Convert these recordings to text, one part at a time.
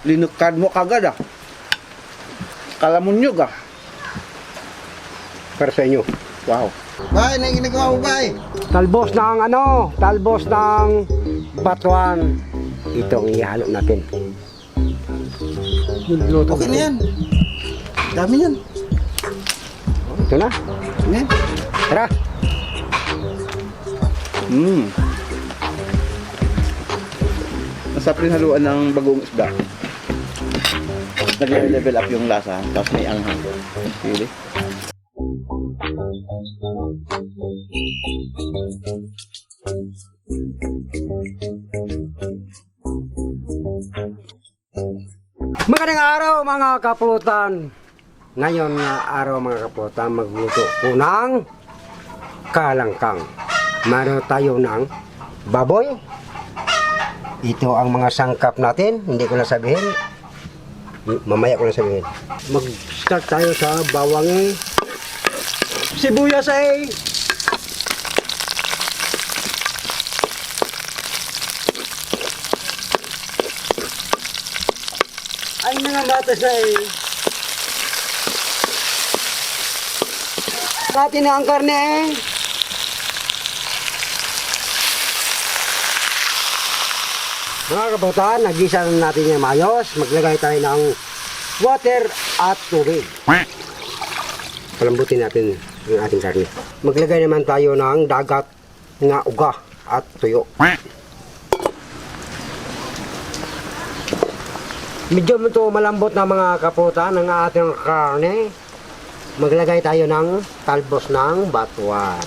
Linukad mo kagad ah. Kalamunyog ah. Para sa inyo. Wow. Bay, na ginagawa mo, bay? Talbos ng talbos ng batuan. Ito ang ihalo natin. Luto Okay na yan. Dami yan. Ito na. Yan. Tara. Masarap rin haluan ng bagong isda. Nag-level up yung lasa, tapos may anghang. Pili. Magandang araw mga kapulutan. Ngayon nga araw mga kapulutan, magluto po ng kalangkang. Meron tayo ng baboy. Ito ang mga sangkap natin. Hindi ko na sabihin. Mamaya ko na sabihin. Mag-start tayo sa bawang sibuyas ay mga batas natin na ang karne Mga kabutan, nagisa na natin yung mayos. Maglagay tayo ng water at tubig. Palambutin natin yung ating karne. Maglagay naman tayo ng dagat nga uga at tuyo. Medyo ito malambot na mga kaputan ng ating karne. Maglagay tayo ng talbos ng batuan.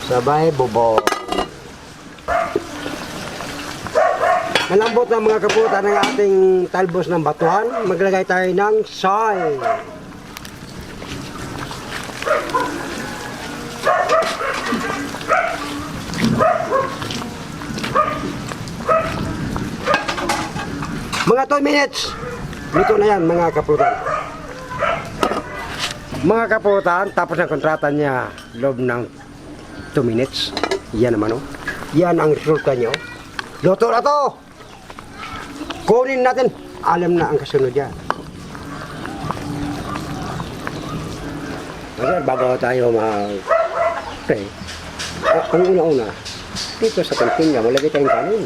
Sabay bubog. Malambot na mga kaputan ng ating talbos ng batuan. Maglagay tayo ng soy. Mga 2 minutes. Luto na yan mga kaputan. Mga kaputan, tapos ng kontrata niya loob ng 2 minutes. Yan naman Yan ang resulta nyo. Luto na to. Kunin natin. Alam na ang kasunod yan. Kasi bago tayo mag-pray, ang una-una, dito sa kantina, malagay tayong kanin.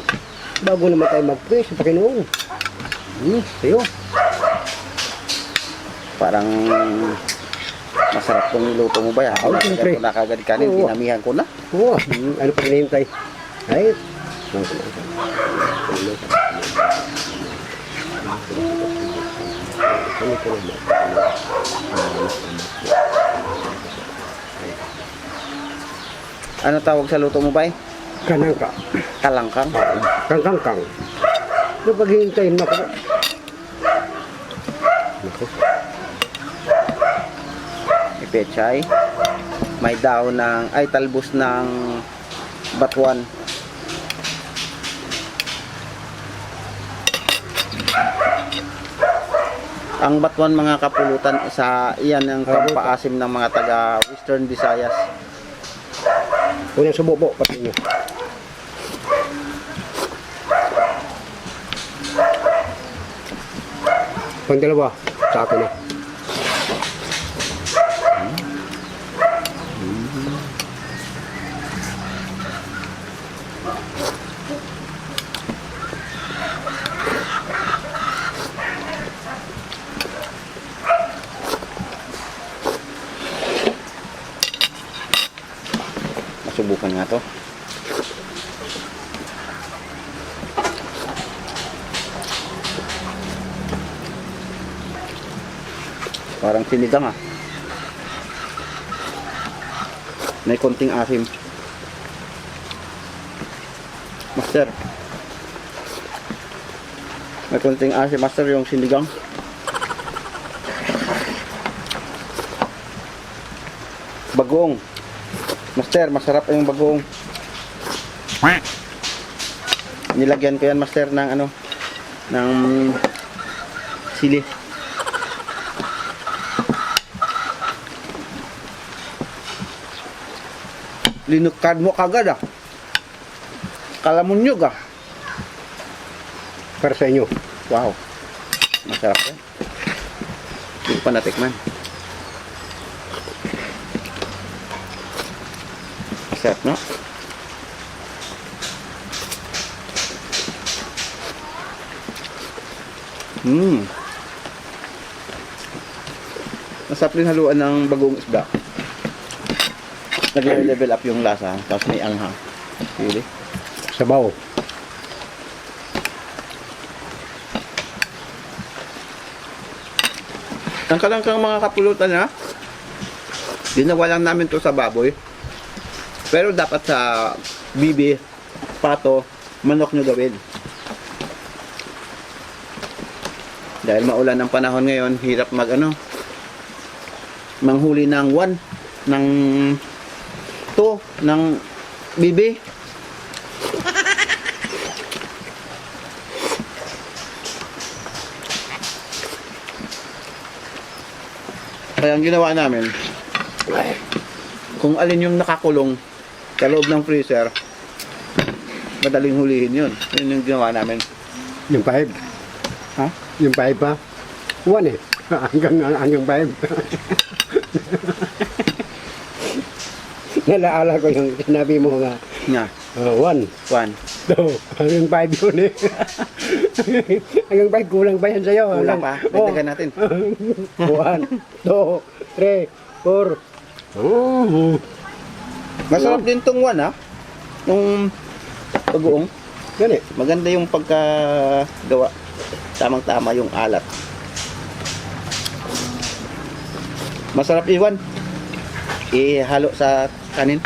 Bago naman tayo mag-pray sa Panginoon. Tayo. Parang masarap kung niluto mo ba yan? Oo, siyempre. Ko na kagad kanin, Oo. dinamihan ko na. Oo, ano pa hinihintay? Ay, Ano tawag sa luto mo ba? kanangka. Kalangkang? Kangkangkang. Ano paghihintayin mo ko? May pechay. May daon ng, talbos ng batuan. Ang batuan mga kapulutan, iyan ang pampaasim ng mga taga Western Visayas. Unang subo po, pati nyo. Pangdalawa, sa akin na. Masubukan nga to. Parang sinigang May konting asim. Master. May konting asim, master, yung sinigang. Bagoong. Master, masarap yung bagoong. Nilagyan ko yan, master, ng ng sili. Linukad mo kagad Kalamunyog para sa inyo. Wow. Masarap yan. Hindi ko pa natikman. Masarap, no? Masarap rin haluan ng bagong isda. Nag-level up yung lasa, tapos may anghang. Really? Sabaw. Ang kalangkang mga kapulutan na, ginawa lang namin to sa baboy. Pero dapat sa bibi, pato, manok nyo gawin. Dahil maulan ang panahon ngayon, hirap manghuli ng 1, ng 2, ng bibi. Kaya ang ginawa namin, kung alin yung nakakulong sa loob ng freezer, madaling hulihin yun. Yun yung ginawa namin. Yung 5. Ha? Yung 5 pa. 1 eh. hanggang 5. Nalaala ko yung sinabi mo nga. Nga. 1. 1. 2. Hanggang 5 yun eh. Hanggang 5 kulang pa yan sa'yo. Kulang pa. Dagdagan natin. 1, 2, 3, 4. Masarap din tong 1 ha. Yung bagoong. Yan eh. Maganda yung pagkagawa. Tamang-tama yung alat. Masarap iwan. Ihalo sa kanin.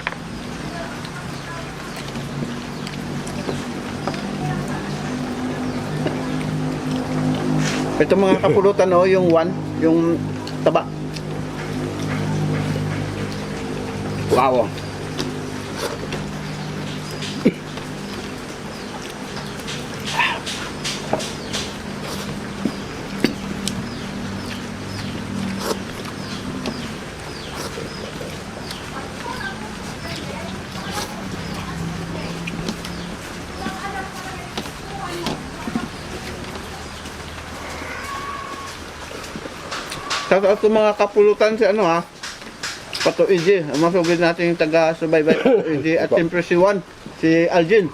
Ito mga kapulutan yung 1, yung taba. Wow. Shoutout sa mga kapulutan si Pato EJ. Masugid natin yung taga-subaybay Pato EJ at siyempre si Juan, si Algin.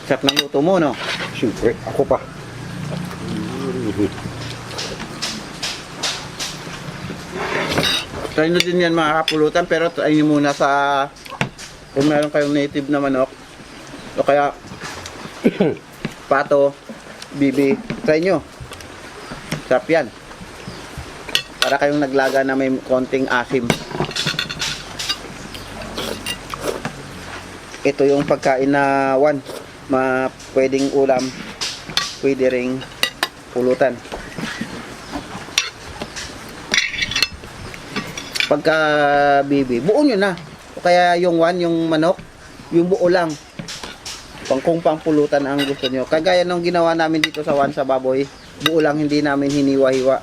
Sarap ng luto mo, no? Siyempre, ako pa. Try nyo din yan mga kapulutan, pero try nyo muna sa kung meron kayong native na manok o kaya pato, bibi, try nyo. Sarap yan. Para kayong naglaga na may konting asim. Ito yung pagkain na pwedeng ulam, pwede ring pulutan. Pagka bibi, buo nyo na. O kaya yung yung manok, yung buo lang. Kung pangpulutan ang gusto nyo. Kagaya nung ginawa namin dito sa sa baboy, buo lang, hindi namin hiniwa-hiwa.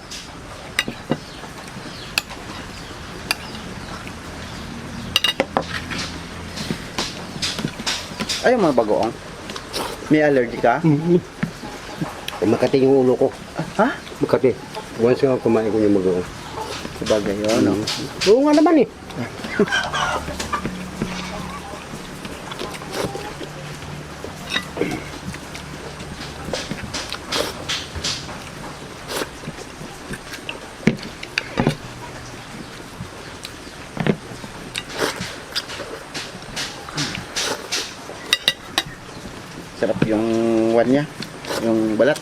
Ay, mga bagoong. May allergy ka? Makati yung ulo ko. Ha? Makati. Once nga kumain ko yung mag-uong. Sabagay yun, no? Oo nga naman eh. Sarap yung niya, yung balat.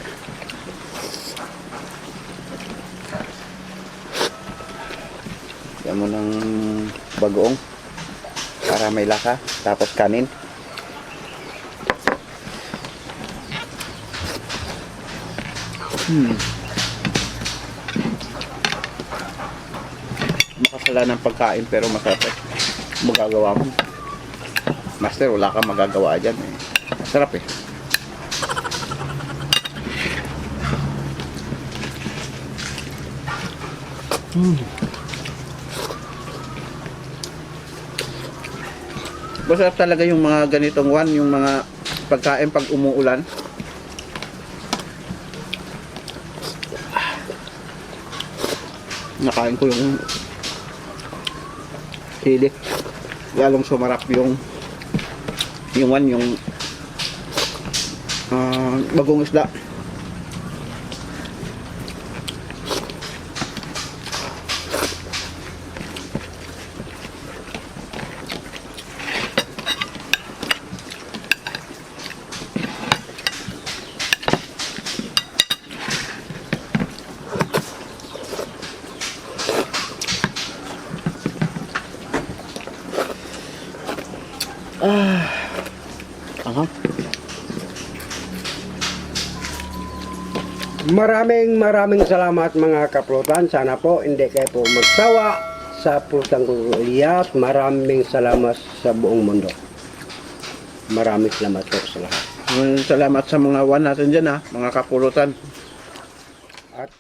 Yan mo ng bagoong para may lasa, tapos kanin. Makasala ng pagkain pero masarap. Magagawa mo. Master, wala kang magagawa dyan eh. Sarap eh. Masarap talaga yung mga ganitong one, yung mga pagkain pag umuulan. Nakain ko yung sili. Lalong sumarap yung one, yung bagong isda. Aha. Maraming salamat mga kapulutan. Sana po hindi kayo po magsawa sa pulutang Guliyat. Maraming salamat sa buong mundo. Maraming salamat po sa lahat. Salamat sa mga one natin dyan ha, mga kapulutan. At